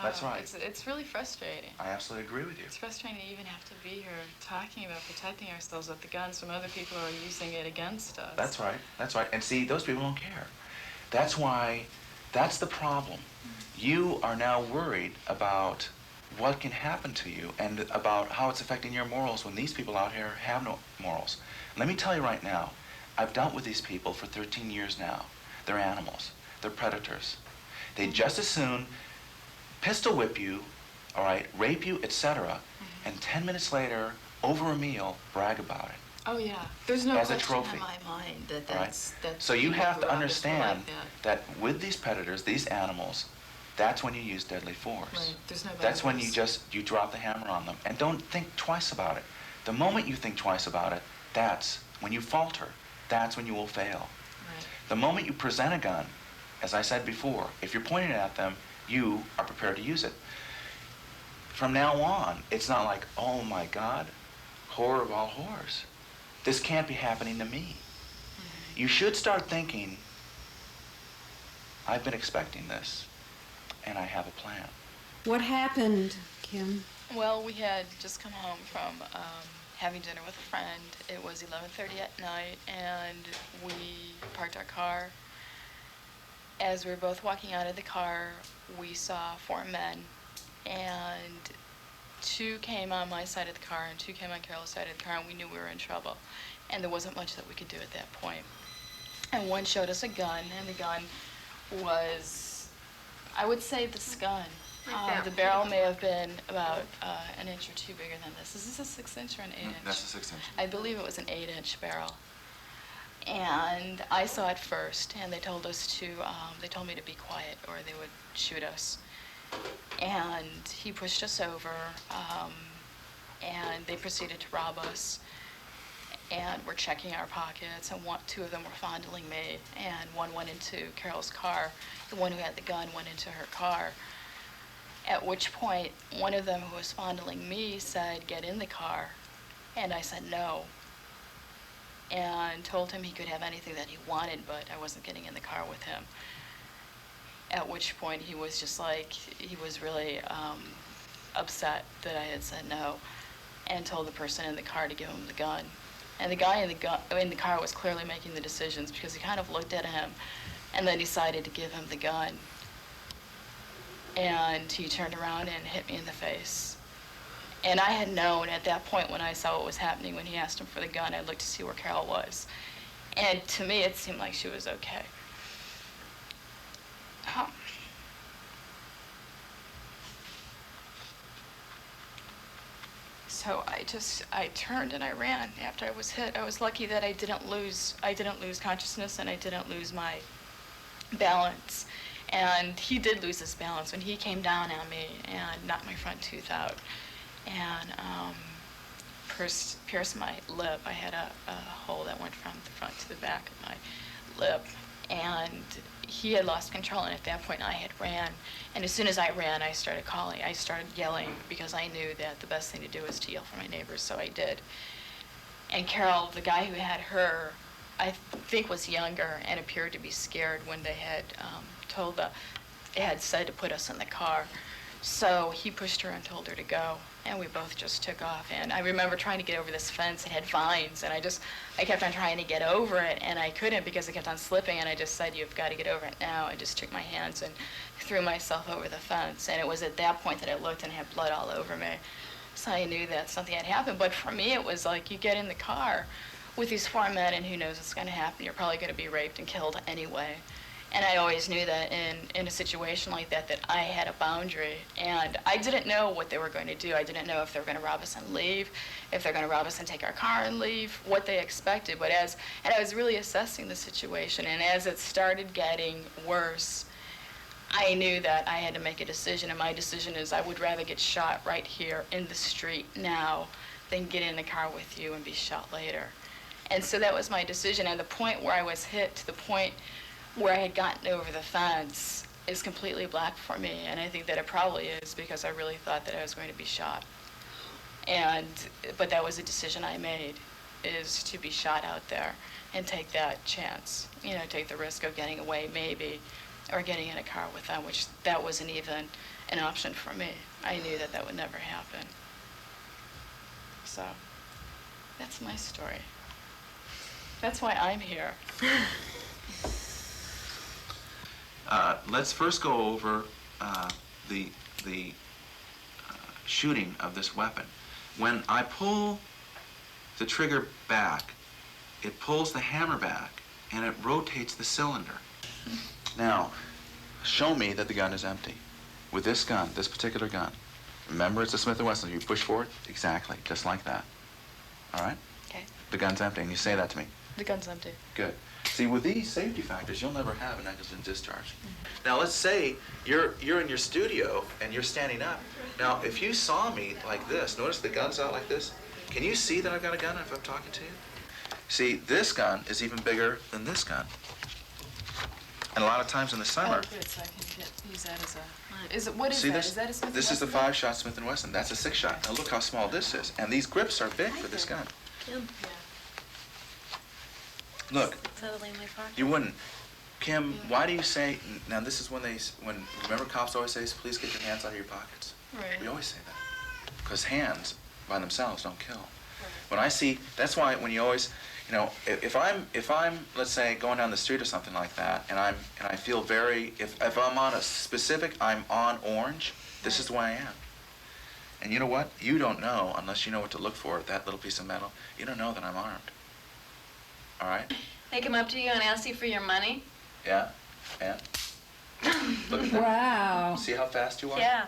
That's right. It's really frustrating. I absolutely agree with you. It's frustrating to even have to be here talking about protecting ourselves with the guns from other people who are using it against us. That's right. That's right. And see, those people don't care. That's why, that's the problem. You are now worried about what can happen to you and about how it's affecting your morals when these people out here have no morals. Let me tell you right now, I've dealt with these people for 13 years now. They're animals. They're predators. They just as soon pistol whip you, all right, rape you, etc., and 10 minutes later, over a meal, brag about it. Oh yeah, there's no as a question trophy. in my mind that Right? that's So you people have who to are understand like that with these predators, these animals, that's when you use deadly force. Right. There's no That's when boundaries. you drop the hammer on them. And don't think twice about it. The moment you think twice about it, that's when you falter. That's when you will fail. Right. The moment you present a gun, as I said before, if you're pointing it at them, you are prepared to use it. From now on, it's not like, oh my God, horror of all horrors. This can't be happening to me. You should start thinking, I've been expecting this, and I have a plan. What happened, Kim? Well, we had just come home from having dinner with a friend. It was 11:30 at night, and we parked our car. As we were both walking out of the car, we saw 4 men, and 2 came on my side of the car and 2 came on Carol's side of the car, and we knew we were in trouble. And there wasn't much that we could do at that point. And one showed us a gun, and the gun was, I would say this gun. The barrel may have been about an inch or 2 bigger than this. Is this a 6-inch or an 8-inch? That's a 6-inch. I believe it was an 8-inch barrel. And I saw it first, and they told us to, they told me to be quiet or they would shoot us. And he pushed us over, and they proceeded to rob us. And were checking our pockets, and 2 of them were fondling me, and one went into Carol's car. The one who had the gun went into her car. At which point, one of them who was fondling me said, "Get in the car." And I said no. And told him he could have anything that he wanted, but I wasn't getting in the car with him. At which point he was just like, he was really upset that I had said no, and told the person in the car to give him the gun. And the guy in the car was clearly making the decisions, because he kind of looked at him and then decided to give him the gun. And he turned around and hit me in the face. And I had known at that point, when I saw what was happening, when he asked him for the gun, I looked to see where Carol was. And to me, it seemed like she was okay. So I turned and I ran after I was hit. I was lucky that I didn't lose consciousness, and I didn't lose my balance. And he did lose his balance when he came down on me and knocked my front tooth out and pierced my lip. I had a hole that went from the front to the back of my lip. And he had lost control, and at that point I had ran. And as soon as I ran, I started yelling, because I knew that the best thing to do was to yell for my neighbors, so I did. And Carol, the guy who had her, I think was younger and appeared to be scared when they had said to put us in the car. So he pushed her and told her to go, and we both just took off. And I remember trying to get over this fence. It had vines, and I kept on trying to get over it, and I couldn't because it kept on slipping, and I just said, "You've got to get over it now." I just took my hands and threw myself over the fence, and it was at that point that I looked and had blood all over me. So I knew that something had happened. But for me, it was like, you get in the car with these 4 men, and who knows what's going to happen. You're probably going to be raped and killed anyway. And I always knew that in a situation like that I had a boundary. And I didn't know what they were going to do. I didn't know if they were going to rob us and leave, if they're going to rob us and take our car and leave, what they expected. And I was really assessing the situation. And as it started getting worse, I knew that I had to make a decision. And my decision is, I would rather get shot right here in the street now than get in the car with you and be shot later. And so that was my decision. And the point where I was hit to the point where I had gotten over the fence is completely black for me. And I think that it probably is because I really thought that I was going to be shot. But that was a decision I made, is to be shot out there and take that chance, take the risk of getting away maybe, or getting in a car with them, which that wasn't even an option for me. I knew that that would never happen. So that's my story. That's why I'm here. Let's first go over the shooting of this weapon. When I pull the trigger back, it pulls the hammer back and it rotates the cylinder. Now, show me that the gun is empty. With this gun, this particular gun, remember it's a Smith & Wesson. You push forward, exactly, just like that. All right? Okay. The gun's empty, and you say that to me. The gun's empty. Good. See, with these safety factors, you'll never have a negligent discharge. Now, let's say you're in your studio and you're standing up. Now, if you saw me like this, notice the gun's out like this. Can you see that I've got a gun if I'm talking to you? See, this gun is even bigger than this gun. And a lot of times in the summer. Oh, good, so I can use that as a... What is See that? this? Is that a Smith & This is the Wesson? 5-shot Smith & Wesson. That's a 6-shot. Now look how small this is. And these grips are big for this gun. Yeah. Look, Totally in my pocket. you wouldn't. Kim, why do you say, now this is when remember cops always say, please get your hands out of your pockets. Right. We always say that. Because hands by themselves don't kill. When I see, that's why when you always, if I'm, let's say, going down the street or something like that, and I feel very, if I'm on a specific, I'm on orange, this is the way I am. And you know what? You don't know, unless you know what to look for, that little piece of metal, you don't know that I'm armed. All right? They come up to you and ask you for your money? Yeah? Yeah? Look at that. Wow. See how fast you are? Yeah.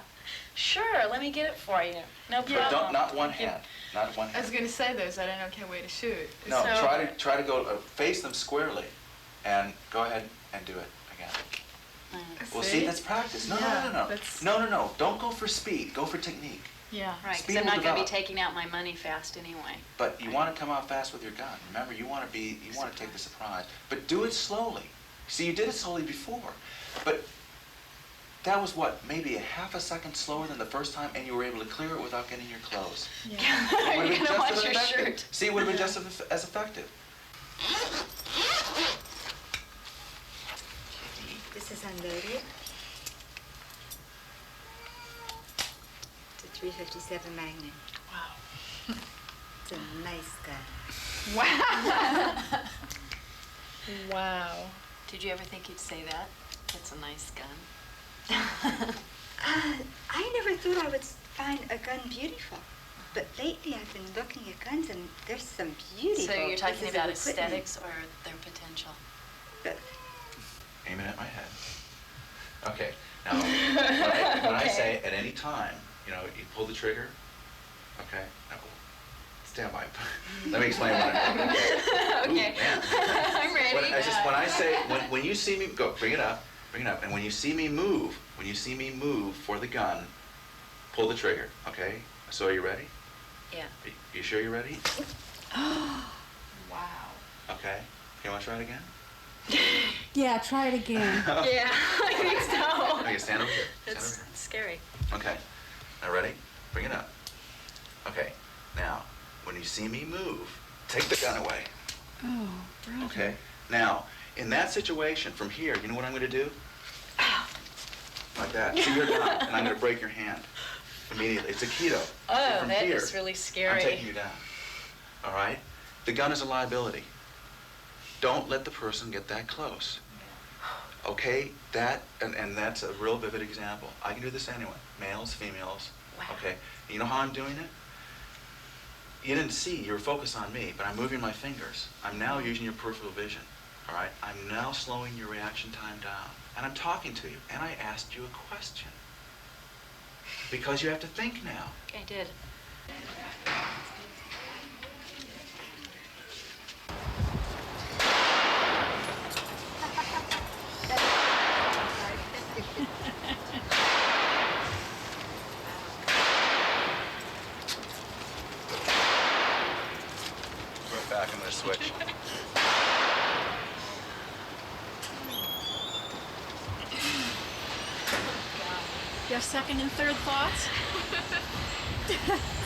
Sure, let me get it for you. No But problem. don't, not one hand. Not one I was hand. going to say this. I don't know what way to shoot. No, So- try to go, face them squarely, and go ahead and do it again. Well, see, that's practice. No. that's- No. Don't go for speed. Go for technique. Yeah. Right, Speed because I'm will not going to be develop. taking out my money fast anyway. But you want to come out fast with your gun. Remember, you want to take the surprise. But do it slowly. See, you did it slowly before, but that was what, maybe a half a second slower than the first time, and you were able to clear it without getting your clothes. Yeah. It You're would've been going to just watch as your effective. shirt. See, it would have been just as effective. This is unloaded. It's a 357 Magnum. Wow. It's a nice gun. Wow. Wow. Did you ever think you'd say that? It's a nice gun. I never thought I would find a gun beautiful. But lately I've been looking at guns and there's some beautiful So you're talking pieces of about equipment. aesthetics or their potential? But Aiming at my head. Okay. Now, when I say at any time, you pull the trigger. Okay. Now, stand by. Let me explain what I'm doing. Okay. Ooh, man. I'm ready. When I say, when you see me, go, bring it up, and when you see me move for the gun, pull the trigger, okay? So are you ready? Yeah. You sure you're ready? Wow. Okay. You want to try it again? Yeah, try it again. Yeah, I think so. Okay, stand over here. It's scary. Okay. Now ready? Bring it up. Okay. Now, when you see me move, take the gun away. Oh, brother. Okay. Now, in that situation, from here, you know what I'm going to do? Like that. See, you're down, and I'm going to break your hand immediately. It's a keto. Oh, From that here, is really I'm scary. taking you down. All right? The gun is a liability. Don't let the person get that close. Okay? And that's a real vivid example. I can do this anyway. Males, females. Wow. Okay? You know how I'm doing it? You didn't see, you were focused on me, but I'm moving my fingers. I'm now using your peripheral vision. All right? I'm now slowing your reaction time down. And I'm talking to you. And I asked you a question. Because you have to think now. I did. Right back, I'm going to switch. You have second and third thoughts?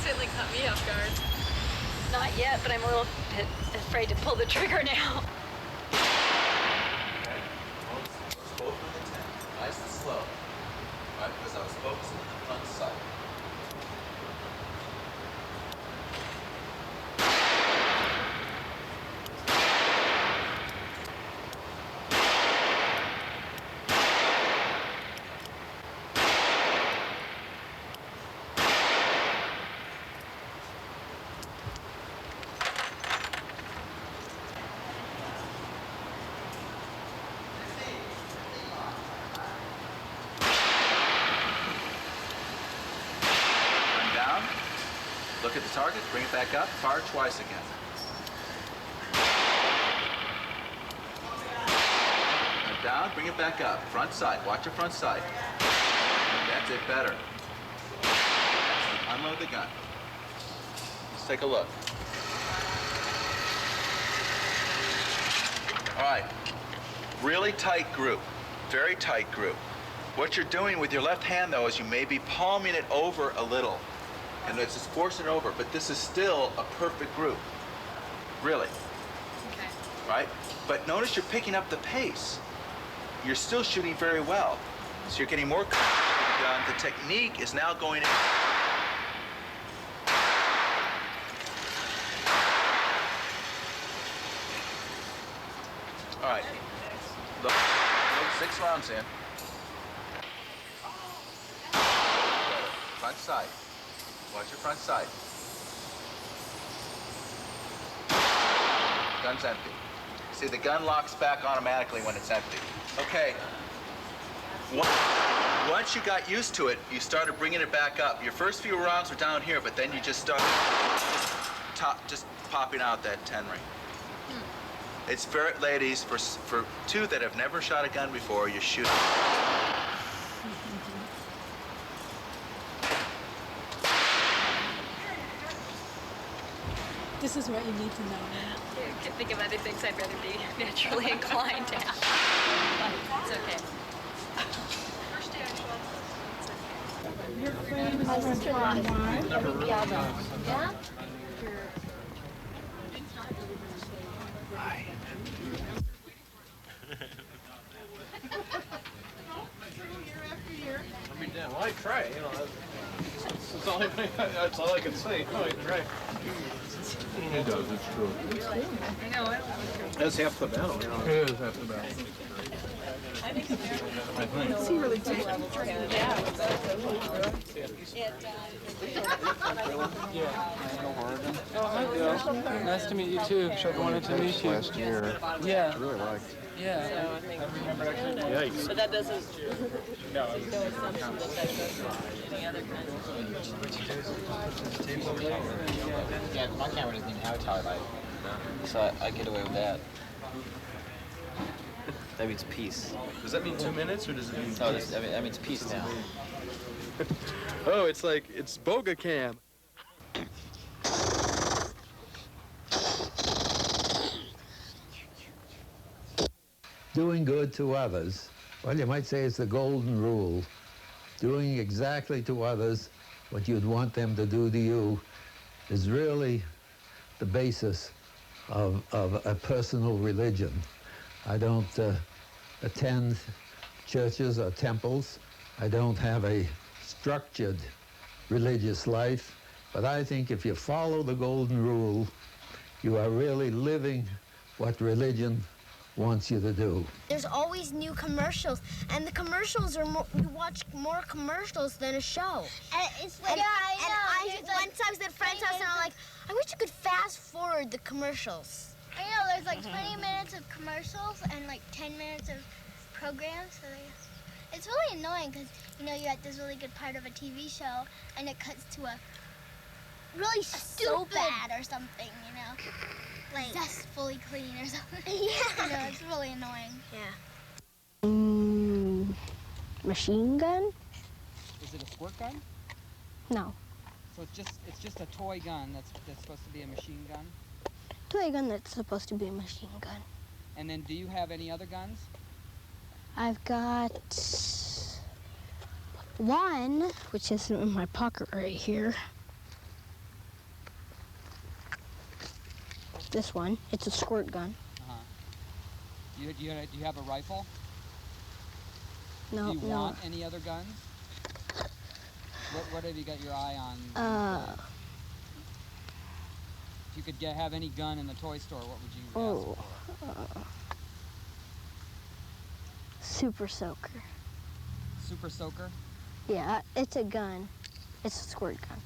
Certainly caught me off guard. Not yet, but I'm a little bit afraid to pull the trigger now. Okay. Both of the 10. Look at the target, bring it back up, fire twice again. And down, bring it back up. Front sight, watch your front sight. That's it, better. Excellent. Unload the gun. Let's take a look. All right, really tight group, very tight group. What you're doing with your left hand, though, is you may be palming it over a little. And it's just forcing it over, but this is still a perfect group. Really. Okay. Right? But notice you're picking up the pace. You're still shooting very well. So you're getting more done. The technique is now going in. All right. Look, 6 rounds in. Front sight. Watch your front sight. Gun's empty. See, the gun locks back automatically when it's empty. Okay. Once you got used to it, you started bringing it back up. Your first few rounds were down here, but then you just started just popping out that 10 ring. It's very, ladies, for two that have never shot a gun before, you're shooting. This is what you need to know. I can think of other things I'd rather be naturally inclined to. But it's okay. Your friend is from why? Yeah? I mean, damn, well, I try, you know, that's all I can say, you know, I try. It does, it's true. I know, I don't want to. That's half the battle, you know. It is half the battle. I think. Is he really taking Nice to meet you too. Should wanted to meet you. Last year, Yeah. I really liked. Yeah. So I think, Yikes. but that doesn't, no assumption that that doesn't any other kind of. Yeah, my camera doesn't even have a highlight, so I get away with that. That means peace. Does that mean 2 minutes, or does it mean? No, that means peace now. Oh, it's like, it's Boga Cam. Doing good to others, well, you might say it's the golden rule. Doing exactly to others what you'd want them to do to you is really the basis of a personal religion. I don't attend churches or temples. I don't have a structured religious life, but I think if you follow the golden rule, you are really living what religion wants you to do. There's always new commercials, and the commercials are more, you watch more commercials than a show. And it's like, One time I was at a friend's house and I'm like, I wish you could fast forward the commercials. I know, there's like 20 minutes of commercials and like 10 minutes of programs. So it's really annoying because, you know, you're at this really good part of a TV show and it cuts to a really stupid ad or something, you know? Like zestfully clean or something. Yeah. You know, it's really annoying. Yeah. Machine gun? Is it a squirt gun? No. So it's just a toy gun that's supposed to be a machine gun. Toy gun that's supposed to be a machine gun. And then do you have any other guns? I've got one, which is in my pocket right here. This one, it's a squirt gun. Uh-huh. Do you have a rifle? No, Do you no. want any other guns? What have you got your eye on? If you could have any gun in the toy store, what would you ask for? Super soaker. Super soaker? Yeah, it's a gun. It's a squirt gun.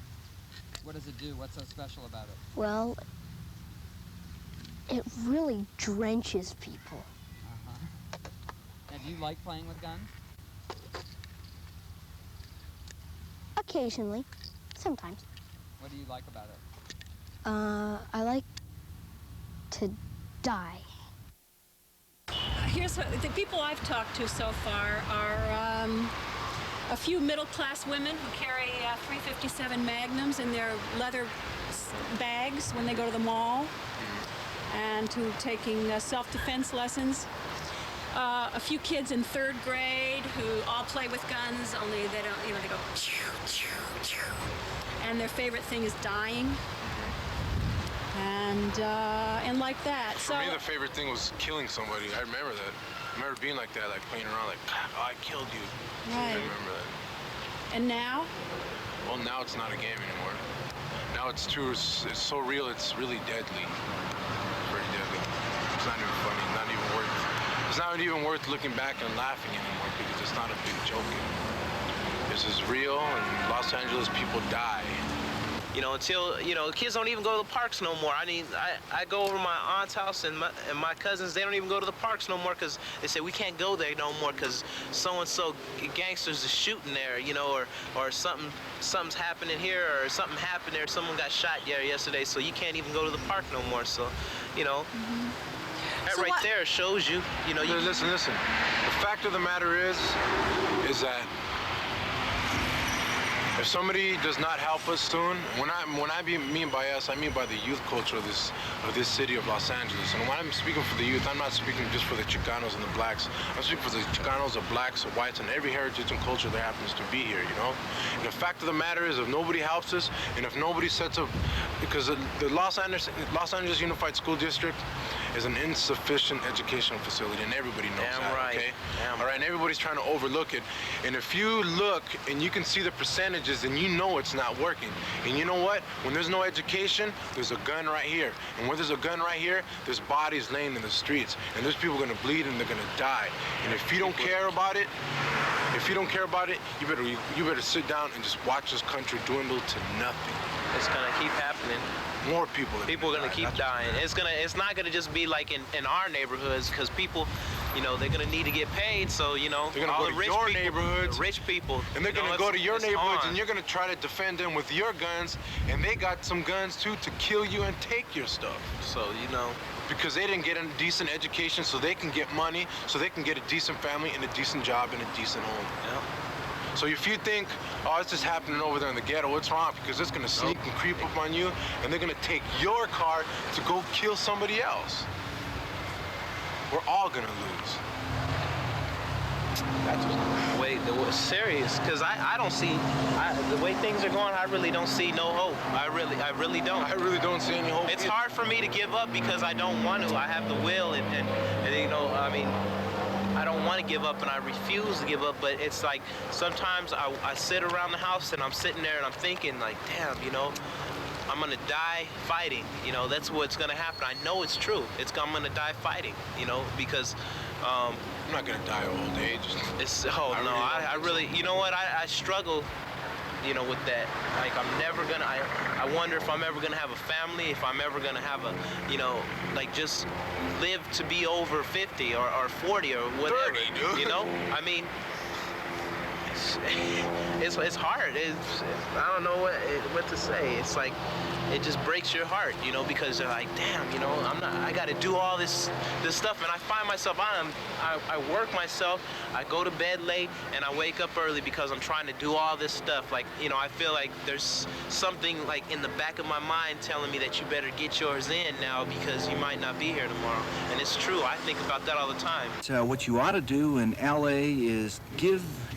What does it do? What's so special about it? Well, it really drenches people. Uh-huh. And do you like playing with guns? Occasionally. Sometimes. What do you like about it? I like to die. Here's what, the people I've talked to so far are a few middle-class women who carry 357 Magnums in their leather bags when they go to the mall, and who taking self-defense lessons. A few kids in 3rd grade who all play with guns, only they don't, you know, they go choo, choo, choo. And their favorite thing is dying. And like that. For me, the favorite thing was killing somebody. I remember that. I remember being like that, like playing around, like, oh, I killed you. Right. I remember that. And now? Well, now it's not a game anymore. Now it's so real, it's really deadly. Very deadly. It's not even funny, it's not even worth looking back and laughing anymore because it's not a big joke anymore. This is real, and Los Angeles people die. You know, until, you know, kids don't even go to the parks no more. I mean, I go over to my aunt's house and my cousins, they don't even go to the parks no more because they say we can't go there no more because so-and-so gangsters is shooting there, you know, or something's happening here, or something happened there, someone got shot there yesterday, so you can't even go to the park no more. So, you know, that so right there shows you, you know. Listen. The fact of the matter is that if somebody does not help us soon, when I mean by us, I mean by the youth culture of this city of Los Angeles. And when I'm speaking for the youth, I'm not speaking just for the Chicanos and the blacks. I'm speaking for the Chicanos, the blacks, the whites, and every heritage and culture that happens to be here, you know? And the fact of the matter is, if nobody helps us, and if nobody sets up, because the Los Angeles Unified School District is an insufficient educational facility, and everybody knows that, right. Okay? All right, and everybody's trying to overlook it. And if you look and you can see the percentages, then you know it's not working. And you know what? When there's no education, there's a gun right here. And when there's a gun right here, there's bodies laying in the streets. And there's people gonna bleed and they're gonna die. And if you don't care about it, you better sit down and just watch this country dwindle to nothing. It's gonna keep happening. More people are gonna keep dying. It's not gonna just be like in our neighborhoods, because people, you know, they're gonna need to get paid. So, you know, they're gonna all go the to rich your people, neighborhoods, the rich people, and they're gonna go to your neighborhoods, and you're gonna try to defend them with your guns, and they got some guns too to kill you and take your stuff. So, you know, because they didn't get a decent education, so they can get money, so they can get a decent family and a decent job and a decent home. Yeah. So if you think, oh, it's just happening over there in the ghetto, what's wrong? Because it's gonna sneak and creep up on you, and they're gonna take your car to go kill somebody else. We're all gonna lose. Wait, serious? Because I don't see, the way things are going, I really don't see no hope. I really don't. I really don't see any hope. It's hard for me to give up because I don't want to. I have the will, and you know, I mean, I don't want to give up and I refuse to give up, but it's like sometimes I sit around the house and I'm sitting there and I'm thinking like, damn, you know, I'm gonna die fighting. You know, that's what's gonna happen. I know it's true. I'm gonna die fighting, you know, because I'm not gonna die of old age. I really, you know what, I struggle, you know, with that. Like, I'm never gonna, I wonder if I'm ever gonna have a family, if I'm ever gonna have a, you know, like just live to be over 50 or 40 or whatever. 30, dude. You know? I mean, it's hard. I don't know what to say. It's like, it just breaks your heart, you know, because they're like, damn, you know, I got to do all this stuff, and I find myself, I work myself, I go to bed late, and I wake up early because I'm trying to do all this stuff. Like, you know, I feel like there's something like in the back of my mind telling me that you better get yours in now because you might not be here tomorrow. And it's true. I think about that all the time. So what you ought to do in LA is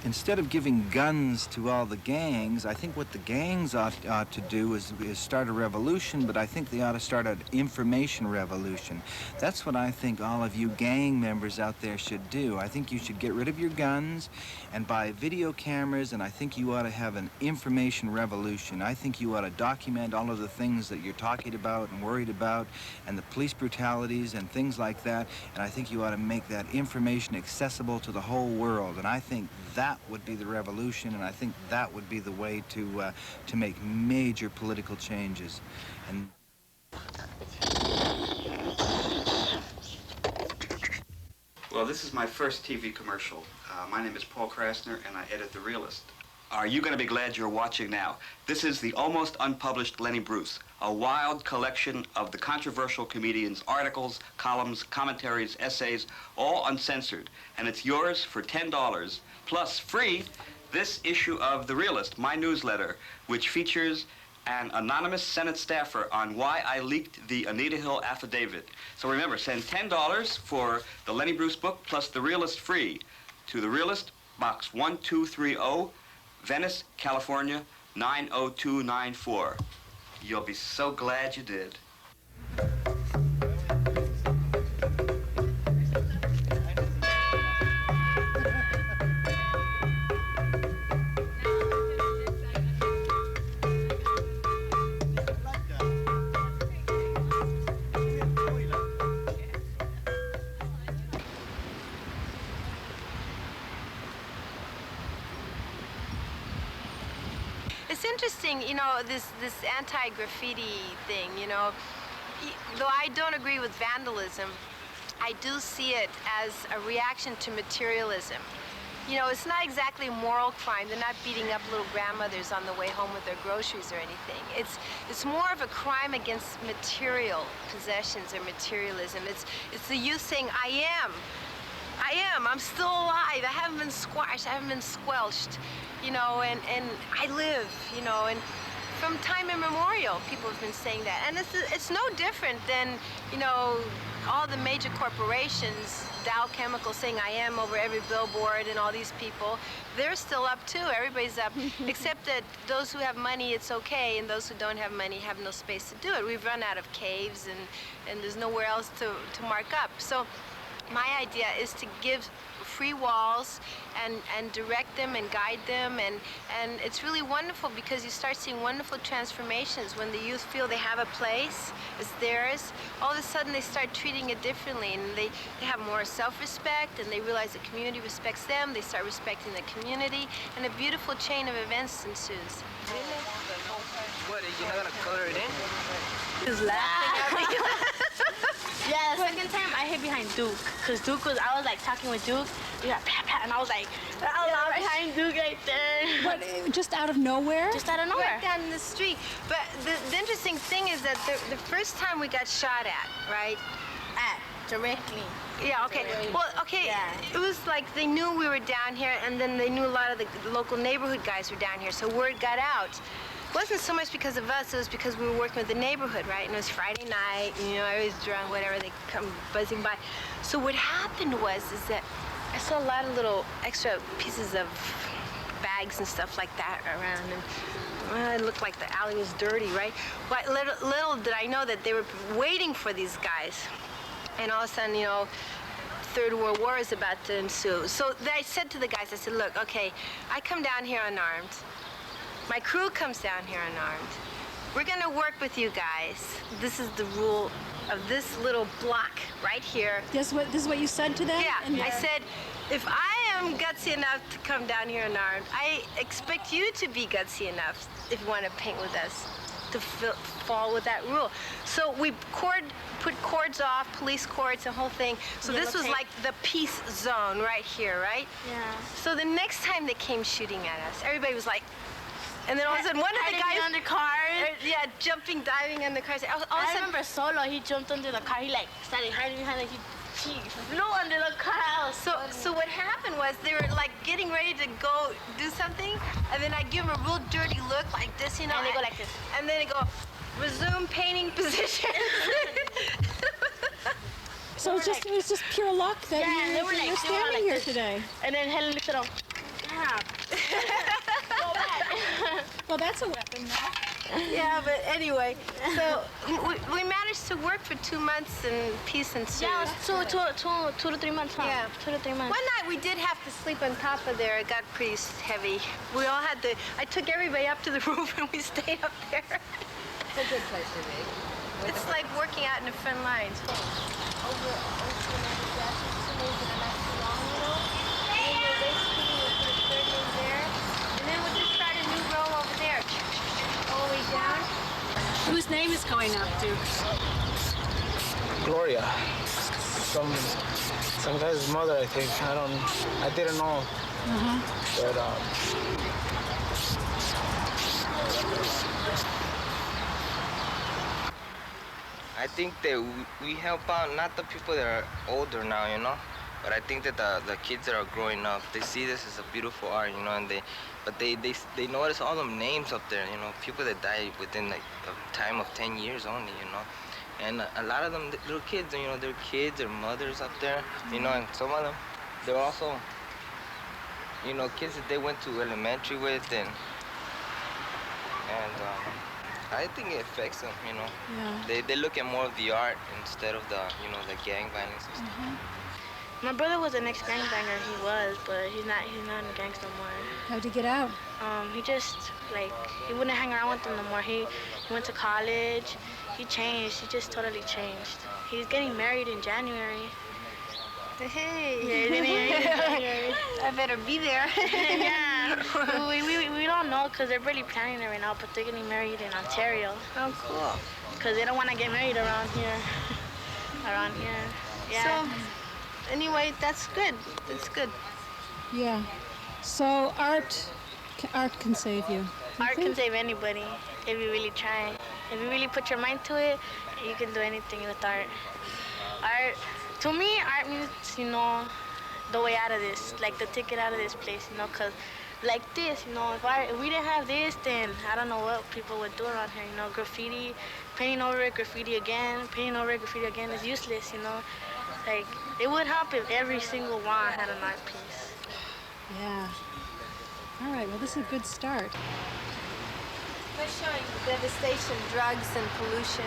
instead of giving guns to all the gangs, I think what the gangs ought to do is start a revolution, but I think they ought to start an information revolution. That's what I think all of you gang members out there should do. I think you should get rid of your guns and buy video cameras, and I think you ought to have an information revolution. I think you ought to document all of the things that you're talking about and worried about, and the police brutalities and things like that, and I think you ought to make that information accessible to the whole world, and I think that would be the revolution, and I think that would be the way to make major political changes. And well, this is my first TV commercial. My name is Paul Krasner, and I edit The Realist. are you going to be glad you're watching now? This is the almost unpublished Lenny Bruce, a wild collection of the controversial comedian's articles, columns, commentaries, essays, all uncensored. And it's yours for $10, plus free this issue of The Realist, my newsletter, which features an anonymous Senate staffer on why I leaked the Anita Hill affidavit. So remember, send $10 for the Lenny Bruce book plus The Realist free to The Realist, Box 1230, Venice, California, 90294. You'll be so glad you did. It's interesting, you know, this anti-graffiti thing, you know. Though I don't agree with vandalism, I do see it as a reaction to materialism. You know, it's not exactly a moral crime. They're not beating up little grandmothers on the way home with their groceries or anything. It's more of a crime against material possessions or materialism. It's the youth saying, I'm still alive. I haven't been squashed. I haven't been squelched, you know, and I live, you know, and from time immemorial, people have been saying that. And it's no different than, you know, all the major corporations, Dow Chemical saying I am over every billboard, and all these people, they're still up too. Everybody's up, except that those who have money, it's okay, and those who don't have money have no space to do it. We've run out of caves, and there's nowhere else to mark up. So my idea is to give free walls and direct them and guide them, and it's really wonderful because you start seeing wonderful transformations when the youth feel they have a place, it's theirs. All of a sudden they start treating it differently, and they have more self-respect, and they realize the community respects them, they start respecting the community, and a beautiful chain of events ensues. What, you're not gonna color it in? He's laughing at me. Yeah, the second time I hid behind Duke, because I was like talking with Duke, and I was like, behind Duke right there. What, just out of nowhere? Just out of nowhere. Right down the street. But the interesting thing is that the first time we got shot at, right? Directly. Yeah, okay. Well, okay, yeah. It was like they knew we were down here, and then they knew a lot of the local neighborhood guys were down here, so word got out. It wasn't so much because of us, it was because we were working with the neighborhood, right? And it was Friday night, and, you know, I was drunk, whatever, they come buzzing by. So what happened was that I saw a lot of little extra pieces of bags and stuff like that around, and it looked like the alley was dirty, right? But little did I know that they were waiting for these guys. And all of a sudden, you know, Third World War is about to ensue. So then I said to the guys, I said, look, okay, I come down here unarmed. My crew comes down here unarmed. We're gonna work with you guys. This is the rule of this little block right here. This is what you said to them? Yeah, I said, if I am gutsy enough to come down here unarmed, I expect you to be gutsy enough if you want to paint with us, to fall with that rule. So we put cords off, police cords, the whole thing. So this was like the peace zone right here, right? Yeah. So the next time they came shooting at us, everybody was like, and then all of a sudden one of the guys under cars. Yeah, jumping, diving under cars. I remember Solo, he jumped under the car, he like started hiding behind it, he flew under the car. So what happened was they were like getting ready to go do something, and then I give them a real dirty look like this, you know. And they go like this. And then they go, resume painting position. So it was just pure luck that you're standing here today. And then Helen looked at him. Yeah. Go back. Well, that's a weapon now. Yeah, but anyway, so we managed to work for 2 months in peace ensued. Yeah, it was 2 to 3 months, huh? Yeah. 2 to 3 months. One night we did have to sleep on top of there. It got pretty heavy. We all had to, I took everybody up to the roof and we stayed up there. It's a good place to be. It's like working out in the front lines. Whose name is going up, Duke? Gloria. Some guy's mother, I think. I didn't know. But I think that we help out not the people that are older now, you know, but I think that the kids that are growing up, they see this as a beautiful art, you know, and they notice all the names up there, you know, people that died within like a time of 10 years only, you know, and a lot of them little kids, you know, their kids, their mothers up there, you know, and some of them, they're also, you know, kids that they went to elementary with, and I think it affects them, you know. Yeah. They look at more of the art instead of the, you know, the gang violence and stuff. My brother was an ex-gangbanger. He was, but he's not in the gangs no more. How'd he get out? He just, like, he wouldn't hang around with them no more. He went to college. He changed. He just totally changed. He's getting married in January. Hey. Yeah, he's getting married in January. I better be there. Yeah. We don't know because they're barely planning it right now, but they're getting married in Ontario. Oh, cool. Because they don't want to get married around here. Yeah. So, anyway, that's good. That's good. Yeah. So art can save you. Art can save anybody if you really try. If you really put your mind to it, you can do anything with art. To me, art means, you know, the way out of this, like the ticket out of this place, you know, because like this, you know, if we didn't have this, then I don't know what people would do around here, you know, graffiti, painting over it, graffiti again is useless, you know. Like, it would help if every single wall had an art piece. Yeah. All right, well, this is a good start. We're showing the devastation, drugs and pollution,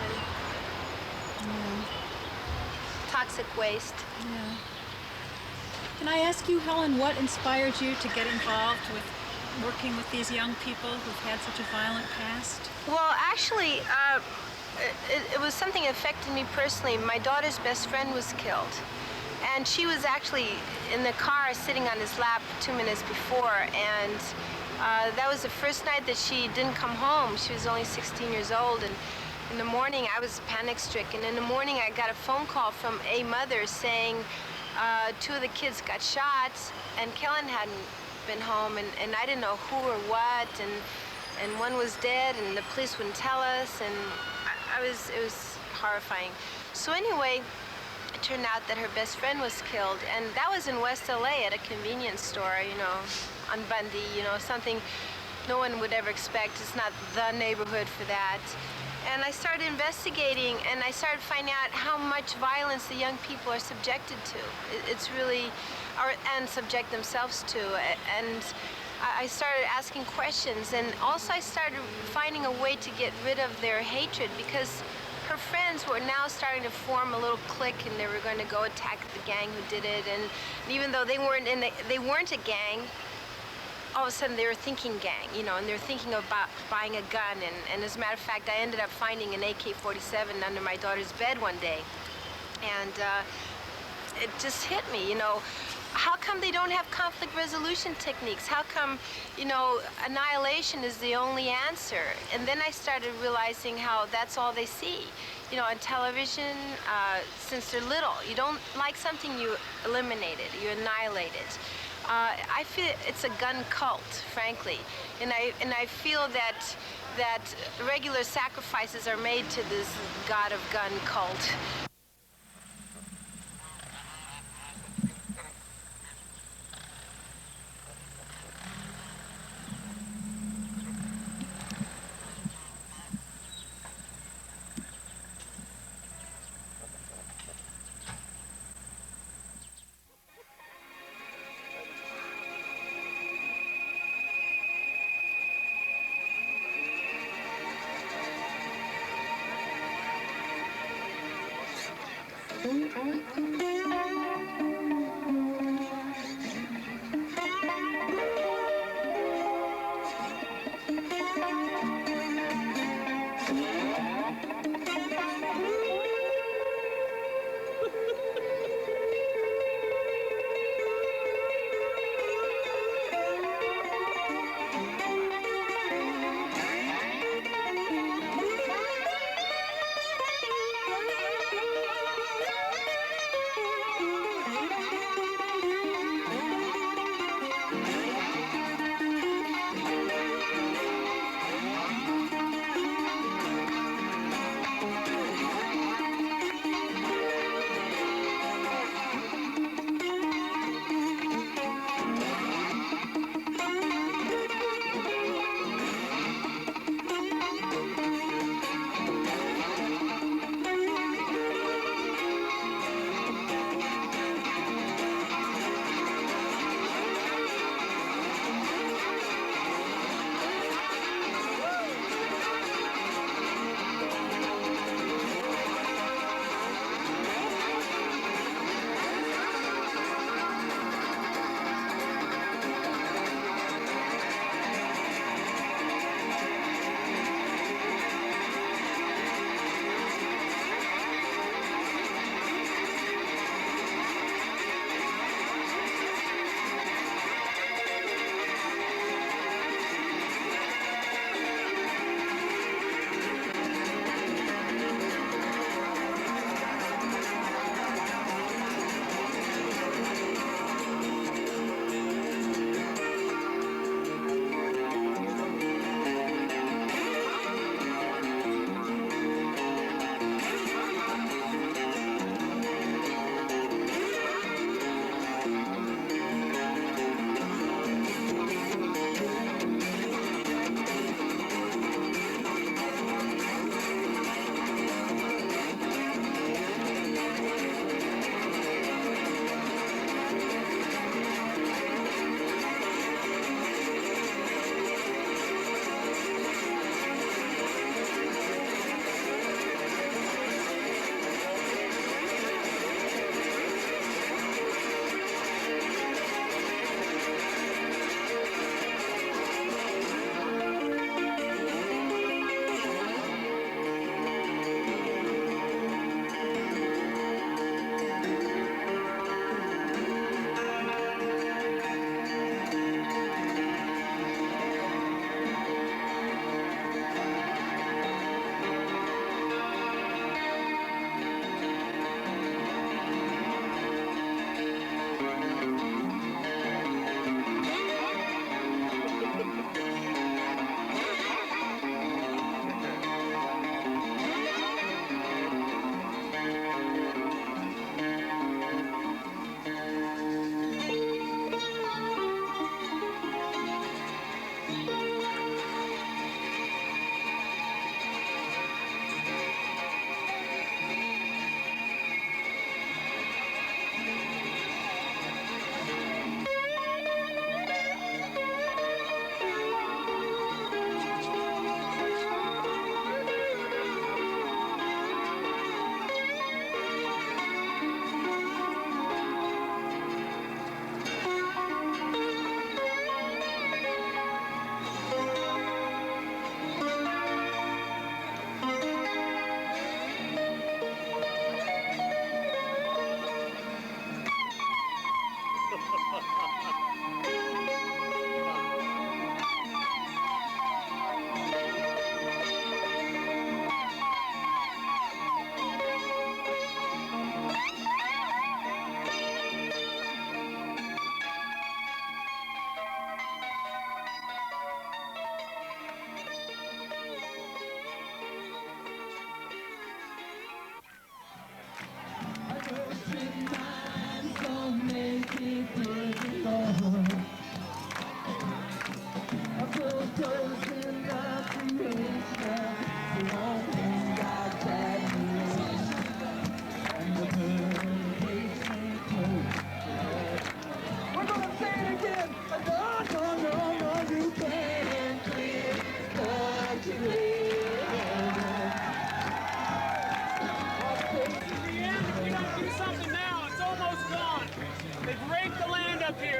toxic waste. Yeah. Can I ask you, Helen, what inspired you to get involved with working with these young people who've had such a violent past? Well, actually, it was something that affected me personally. My daughter's best friend was killed. And she was actually in the car sitting on his lap 2 minutes before. And that was the first night that she didn't come home. She was only 16 years old. And in the morning, I was panic-stricken. In the morning, I got a phone call from a mother saying 2 of the kids got shot, and Kellen hadn't been home, and I didn't know who or what, and one was dead, and the police wouldn't tell us, and it was horrifying. So anyway, it turned out that her best friend was killed, and that was in West LA at a convenience store, you know, on Bundy, you know, something no one would ever expect. It's not the neighborhood for that. And I started investigating, and I started finding out how much violence the young people are subjected to. It's really, and subject themselves to. And I started asking questions, and also I started finding a way to get rid of their hatred, because her friends were now starting to form a little clique, and they were going to go attack the gang who did it. And even though they weren't a gang, all of a sudden they were thinking gang, you know, and they're thinking about buying a gun. And as a matter of fact, I ended up finding an AK-47 under my daughter's bed one day. And it just hit me, you know, how come they don't have conflict resolution techniques? How come, you know, annihilation is the only answer? And then I started realizing how that's all they see. You know, on television, since they're little, you don't like something, you eliminate it, you annihilate it. I feel it's a gun cult, frankly, and I feel that regular sacrifices are made to this god of gun cult.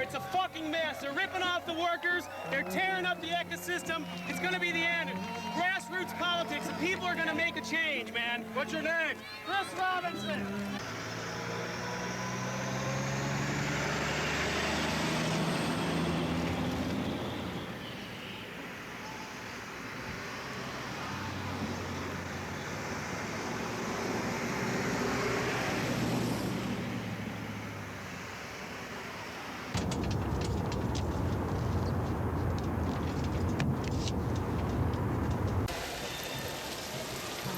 It's a fucking mess. They're ripping off the workers. They're tearing up the ecosystem. It's going to be the end. Grassroots politics. The people are going to make a change, man. What's your name? Chris Robinson.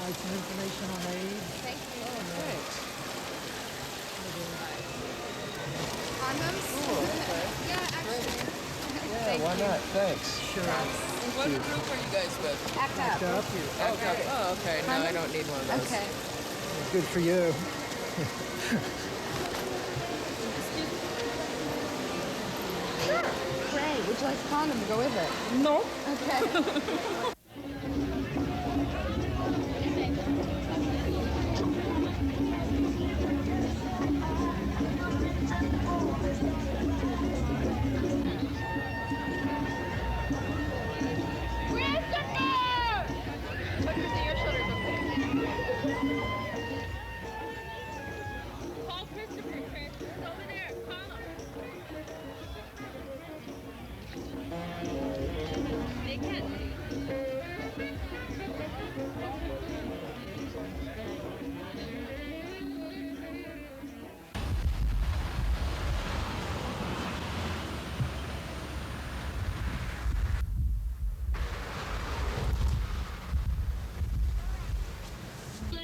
Some information on A.I.D.S. Thank you. Oh, thanks. Condoms? Oh, okay. Yeah, actually. Yeah, Thank why you. not? Thanks. Sure. What group are you guys with? ACT UP. ACT UP. ACT UP. Oh, okay. No, I don't need one of those. Okay. Good for you. Sure. Great. Would you like a condom to go with it? No. Okay.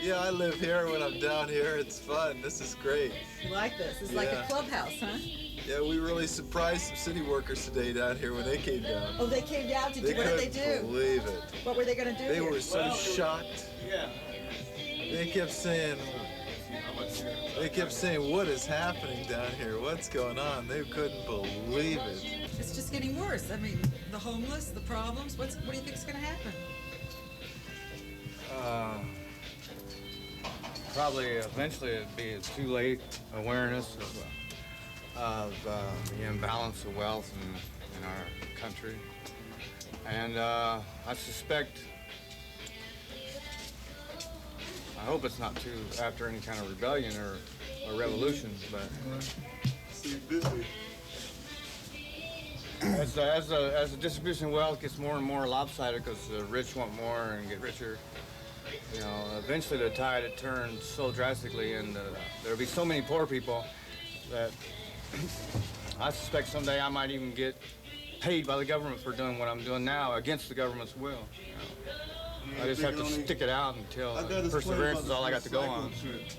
Yeah, I live here when I'm down here. It's fun. This is great. You like this? It's like a clubhouse, huh? Yeah, we really surprised some city workers today down here when they came down. Oh, they came down to do, what did they do? Couldn't believe it. What were they going to do They here? were so shocked. Yeah. They kept saying, what is happening down here? What's going on? They couldn't believe it. It's just getting worse. I mean, the homeless, the problems. What do you think is going to happen? Probably eventually it'd be a too late awareness of the imbalance of wealth in our country. And I suspect, I hope it's not too after any kind of rebellion or revolution, but as the distribution of wealth gets more and more lopsided because the rich want more and get richer, you know, eventually the tide had turned so drastically, and there'll be so many poor people that I suspect someday I might even get paid by the government for doing what I'm doing now against the government's will. You know? I just have to stick it out until perseverance is all I got to go on.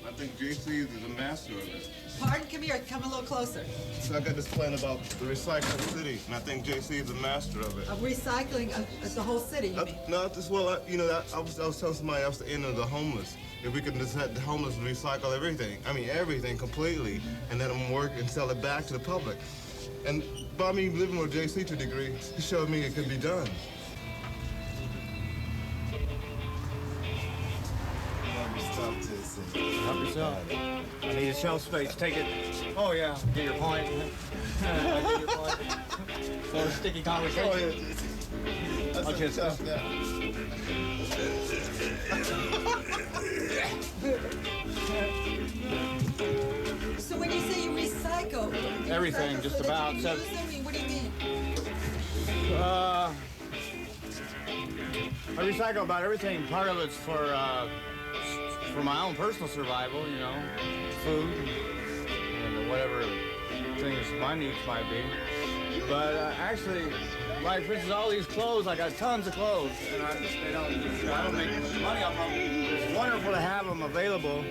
I think JC is the master of it. Pardon? Come here. Come a little closer. So I got this plan about the recycling city, and I think JC is the master of it. Of recycling the whole city, you mean? No, just, well, I was telling somebody else the end of the homeless. If we could just have the homeless recycle everything, I mean everything completely, and let them work and sell it back to the public. And by me living with JC to a degree, he showed me it could be done. Help yourself. I need a shelf space. Take it. Oh, yeah. Get your point. Get your point. For a sticky conversation. Oh, yeah. That's okay, tough now. So when you say you recycle, recycle? Everything, just about. What do you mean? I recycle about everything. Part of it's for my own personal survival, you know, food and whatever things my needs might be. But actually, like for instance, all these clothes, I got tons of clothes, and I don't make much money off them. It's wonderful to have them available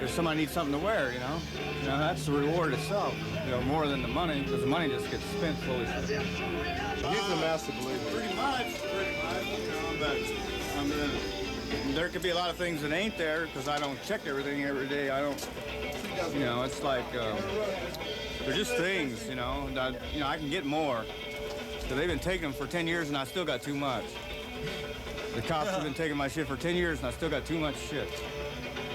if somebody needs something to wear, you know. You know, that's the reward itself, you know, more than the money, because the money just gets spent foolishly. He's a master believer. Pretty much, you know, but I mean, there could be a lot of things that ain't there because I don't check everything every day. I don't, you know, it's like, they're just things, you know, that, you know, I can get more. So they've been taking them for 10 years and I still got too much. The cops have been taking my shit for 10 years and I still got too much shit.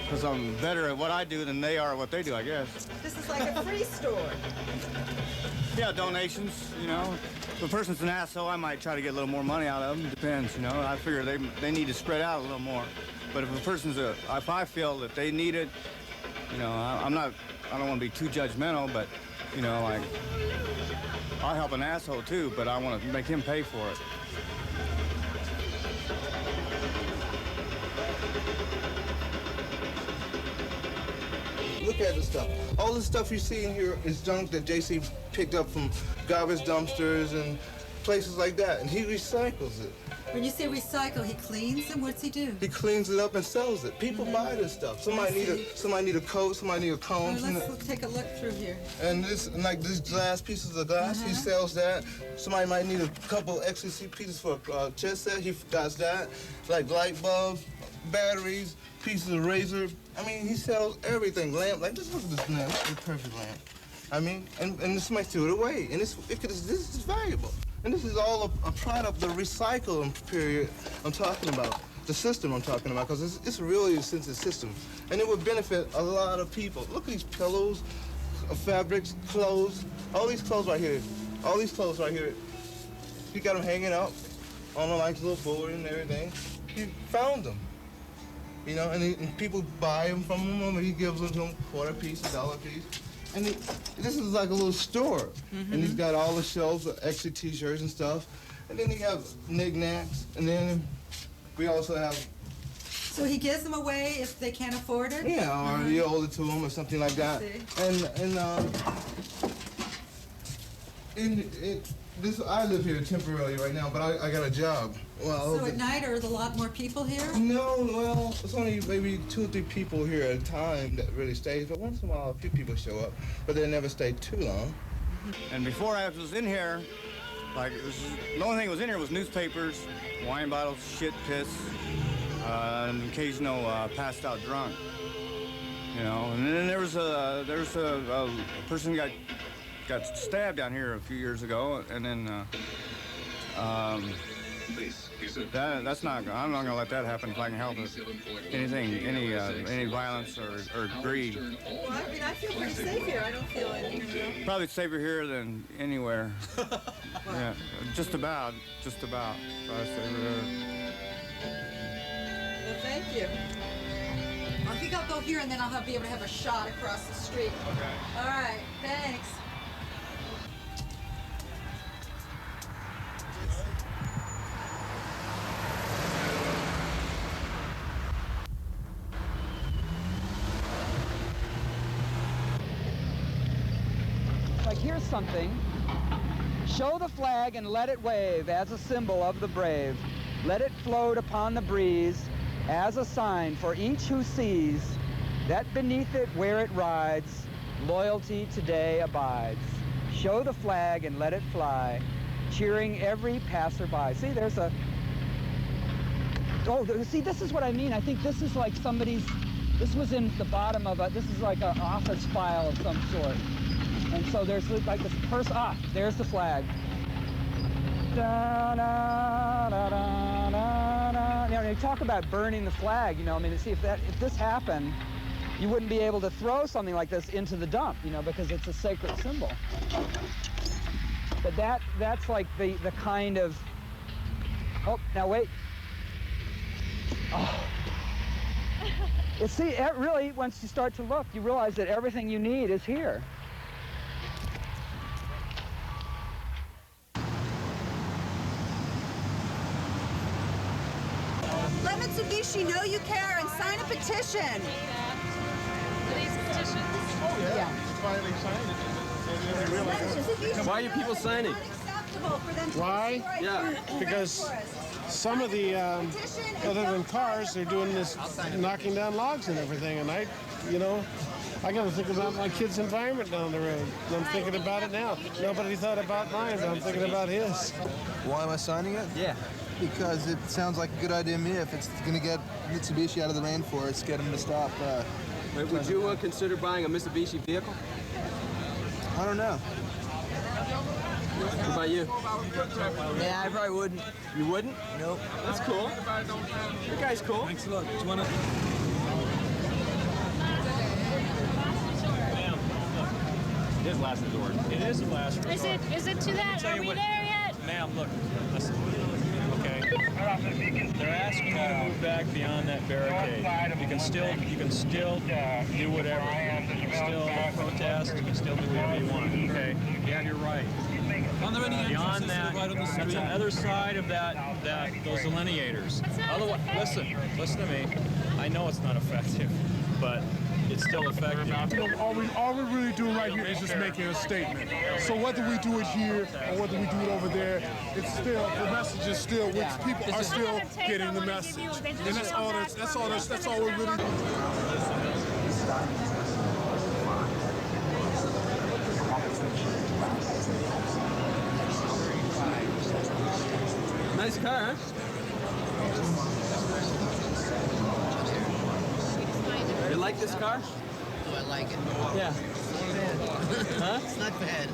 Because I'm better at what I do than they are at what they do, I guess. This is like a free store. Yeah, donations, you know. If a person's an asshole, I might try to get a little more money out of them. Depends, you know. I figure they need to spread out a little more. But if a person's if I feel that they need it, you know, I don't want to be too judgmental, but, you know, like, I'll help an asshole too, but I want to make him pay for it. Look at the stuff. All the stuff you see in here is junk that JC picked up from garbage dumpsters and places like that, and he recycles it. When you say recycle, he cleans them? What's he do? He cleans it up and sells it. People buy this stuff. Somebody need a coat, somebody need a comb. Let's take a look through here. And this, like these glass pieces of glass, he sells that. Somebody might need a couple extra pieces for a chest set. He does that. Like light bulbs, batteries, pieces of razor. I mean, he sells everything. Lamp, like just look at this lamp. This is a perfect lamp. I mean, and somebody threw it away, and this is valuable. And this is all a product of the recycling period I'm talking about, the system I'm talking about, because it's really a sensitive system. And it would benefit a lot of people. Look at these pillows, fabrics, clothes, all these clothes right here. All these clothes right here. He got them hanging up on a nice little board and everything. He found them. You know, and people buy them from him, and he gives them to them quarter piece, $1 piece. And this is like a little store. And he's got all the shelves of extra T-shirts and stuff. And then he have knickknacks. And then we also have... So he gives them away if they can't afford it? Yeah, or you owe it to them or something like that. I live here temporarily right now, but I got a job. Well, so at night, are there a lot more people here? No, well, it's only maybe 2 or 3 people here at a time that really stays, but once in a while a few people show up, but they never stay too long. And before I was in here, like, the only thing that was in here was newspapers, wine bottles, shit, piss, an occasional passed out drunk. You know, and then there was a person got stabbed down here a few years ago, and then that's not. I'm not gonna let that happen if I can help it. Any violence or greed. Well, I mean, I feel pretty safe here. I don't feel it. You know? Probably safer here than anywhere. Yeah, just about. Probably safer here. Well, thank you. I think I'll go here, and then I'll be able to have a shot across the street. Okay. All right. Thanks. Like, here's something. Show the flag and let it wave as a symbol of the brave. Let it float upon the breeze as a sign for each who sees that beneath it where it rides, loyalty today abides. Show the flag and let it fly, cheering every passerby. See, there's a... Oh, see, this is what I mean. I think this is like somebody's... This was in the bottom of a... This is like an office file of some sort. And so there's like this person, there's the flag. Da, da, da, da, da, da. You know, you talk about burning the flag, you know, I mean, see, if this happened, you wouldn't be able to throw something like this into the dump, you know, because it's a sacred symbol. But that's like the kind of, oh, now wait. Oh. You see, really, once you start to look, you realize that everything you need is here. Mitsubishi know you care and sign a petition. Are these petitions? Oh, yeah. Finally signed it. Why are people signing? Why? Yeah. Because some of the, other than cars, they're doing this knocking down logs and everything. And I got to think about my kid's environment down the road. And I'm thinking about it now. Nobody thought about mine, but I'm thinking about his. Why am I signing it? Yeah. Because it sounds like a good idea to me. If it's going to get Mitsubishi out of the rainforest, get them to stop. Wait, would you consider buying a Mitsubishi vehicle? I don't know. What about you? Yeah, I probably wouldn't. You wouldn't? Nope. That's cool. That guy's cool. Thanks a lot. Do you want to... It is last resort. It is the last resort. Is it to that? Are we there yet? Ma'am, look, listen. Okay. They're asking you to move back beyond that barricade. You can still do whatever. You can still protest. You can still do whatever you want. Okay. Yeah, you're right. Are there any Beyond that, right on the street? that's the other side of those delineators. Otherwise, listen to me. I know it's not effective, but it's still effective. All we're really doing right here is just making a statement. So whether we do it here or whether we do it over there, it's still, the message is still, which people are still getting the message. And that's all we're really doing. Nice car, huh? You like this car? Do I like it? Yeah. Huh? It's not bad.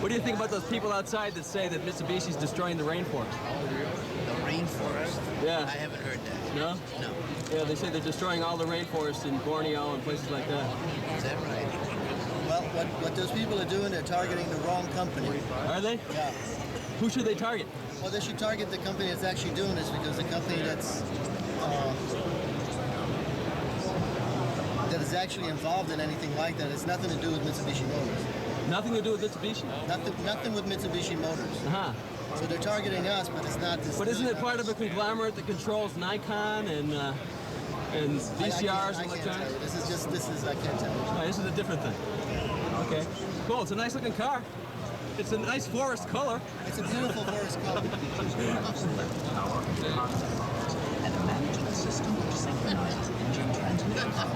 What do you think about those people outside that say that Mitsubishi's destroying the rainforest? The rainforest? Yeah. I haven't heard that. No? No. Yeah, they say they're destroying all the rainforests in Borneo and places like that. Is that right? Well, what those people are doing, they're targeting the wrong company. Are they? Yeah. Who should they target? Well, they should target the company that's actually doing this, because the company that is actually involved in anything like that has nothing to do with Mitsubishi Motors. Nothing to do with Mitsubishi? Nothing with Mitsubishi Motors. Uh-huh. So they're targeting us, but it's not this. But isn't it part of a conglomerate that controls Nikon and VCRs and electronics? I can't tell you. Oh, this is a different thing. Okay. Cool, it's a nice looking car. It's a nice forest color. It's a beautiful forest color. And a management system which synchronizes engine transmissions.